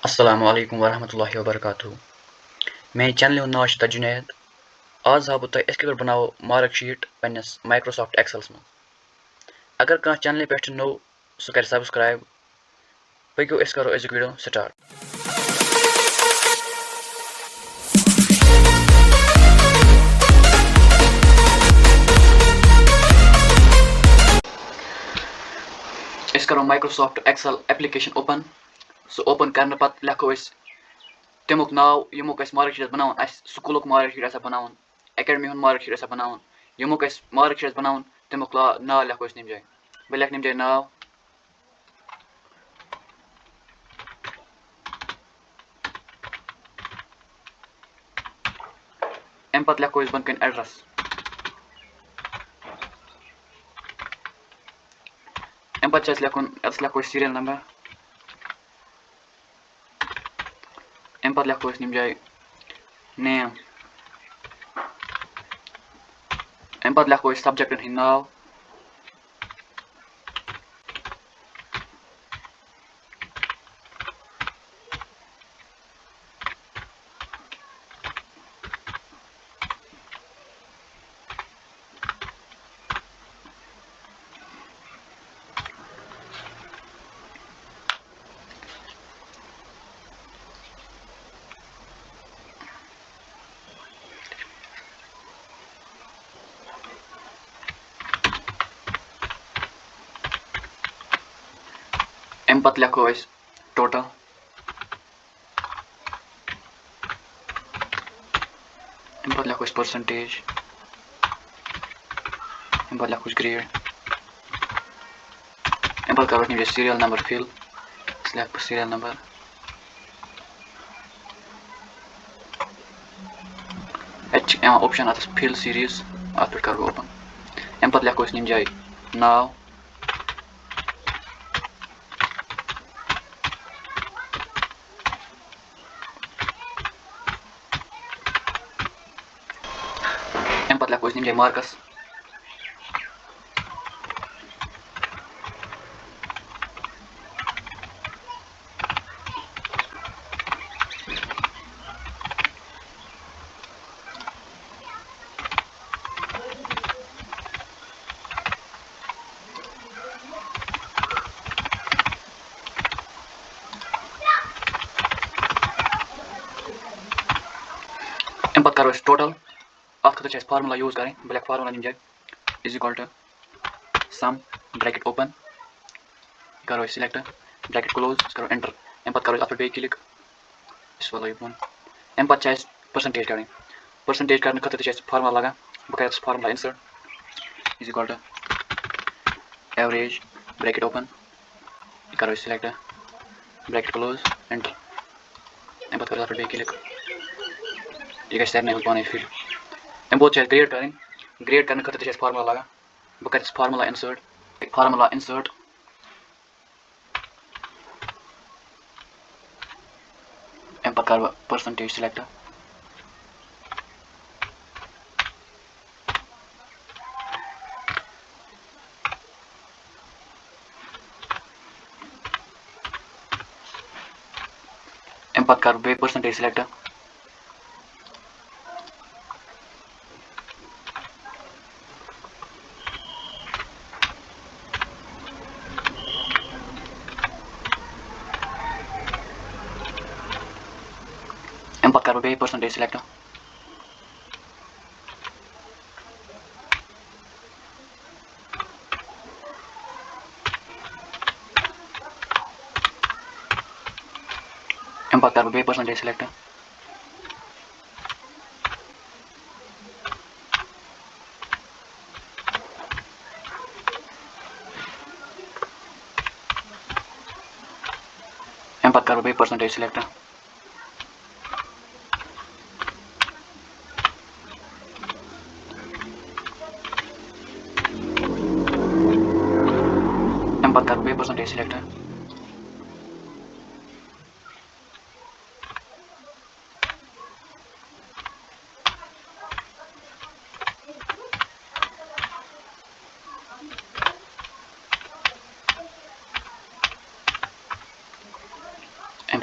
अस्सलामु अलैकुम वरहमतुल्लाहि वबरकातुहू। मेरे चैनल हूँ नाव जुनैद। आज हां बह तह कित बनावो मार्कशीट पन्नस माइक्रोसॉफ्ट एक्सेल्स में। अगर कह चैनल पे नो सह कर सब्सक्राइब। पक्यो अस करो अजुक वीडियो स्टार्ट। अस करो माइक्रोसॉफ्ट एक्सेल एप्लीकेशन ओपन। सह ओपन करने पत लिखो तमुक नाव यमुक मार्कशीट बनावन स्कूल मार्कशीट बनावन एकेडमी हूँ मार्कशीट बनावन यमुक मार्कशीट बनावन तमुक नाव लिखो निम जाए। बह लिख निम जाए नाव अम पत लिखो बन कन एड्रेस अम पत लिखो सीरियल नंबर अम पत लिखो निम जाए नेम अम पत लिखो सब्जेक्टन हिंद नाव अम पत लिखो टोटल अम पत लिखो परसेंटेज अम पत लिखो ग्रेड अम पत करो निम सीरियल नंबर फिल लिख सीरियल नंबर ऑप्शन आता फिल सीरीज अत पे करो ओपन अम पत लिखो निम जाए नाव अम पत लिखो निम जाए मार्कस अम पत करो टोटल अत खतर फार्मूला यूज करें बह लिख फार्मूला निम जाए is equal to sum bracket open करो सिलेक्ट ब्रैकेट क्लोज करो एंटर अम पत करो अत पे क्लिक इस वाला वन अम पत परसेंटेज करें परसेंटेज करने खतर फार्मूला लगा बह कर formula insert is equal to average bracket open करो सिलेक्ट ब्रैकेट क्लोज एंटर अम पत करो अत पे क्लिक यह सरने पानी फिल अम बहुत ग्रेड करें ग्रेड करने खतर फार्मूला लगा बह कर फार्मूला इंसर्ट अम पत कर परसेंटेज सिलेक्ट अम पत कर बे परसेंटेज सिलेक्ट अम पत कर बे परसेंटेज सिलेक्ट अम पत कर बे परसेंटेज सिलेक्ट अम पत कर बे परसेंटेज सिलेक्ट अम पत कर बे परसेंटेज सिलेक्ट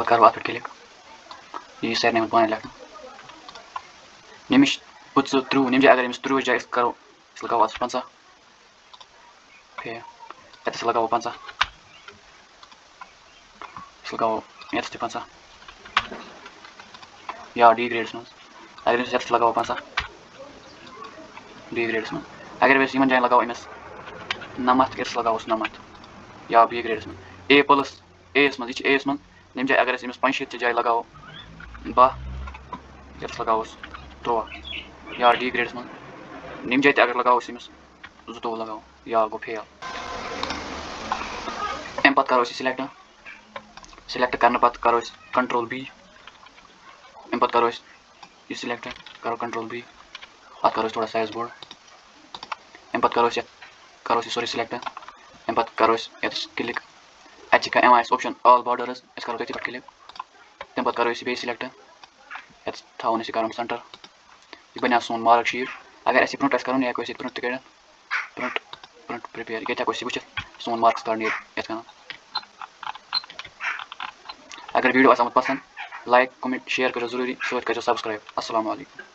करो अत पे क्लिक ये सर ने पाने लेखन निमिश 30 निमिश अगर अमिस 30 जाए करो इस लगाओ 50 ओके ये लगाओ 50 इस लगाओ ये 50 या डी ग्रेड्स में अगर इस लगाओ 50 डी ग्रेड्स में अगर इस यमन जाए लगाओ अमिस नमत इस लगाओ 9 या बी ग्रेड्स में ए प्लस ए में ये ए में निमिश अगर अमिस 65 जाए लगाओ 12 ये लगाओ 3 या डी ग्रेड्स में निम जाए अगर लगाओ अमिस 2 लगाओ या गो फेल अम पे करो सिलेक्ट करने पे करो कंट्रोल बी अम पे करो ये सिलेक्ट करो कंट्रोल बी अत करो थोड़ा साइज बोर्ड अम पे करो सॉरी सिलेक्ट अम पे करो क्लिक अच्छी का एम ऑप्शन ऑल बॉर्डर्स इस करो पे क्लिक तम पे करो बे सिलेक्ट ये थावन करो सेंटर ये बना सोन मार्कशीट अगर ऐसे प्रिंट करो या कोई प्रिंट कर प्रिंट प्रिपेयर ये वो सोन मार्क्स कर अगर वीडियो पसंद लाइक कमेंट शेयर करो जरूरी सब्सक्राइब अस्सलाम वालेकुम।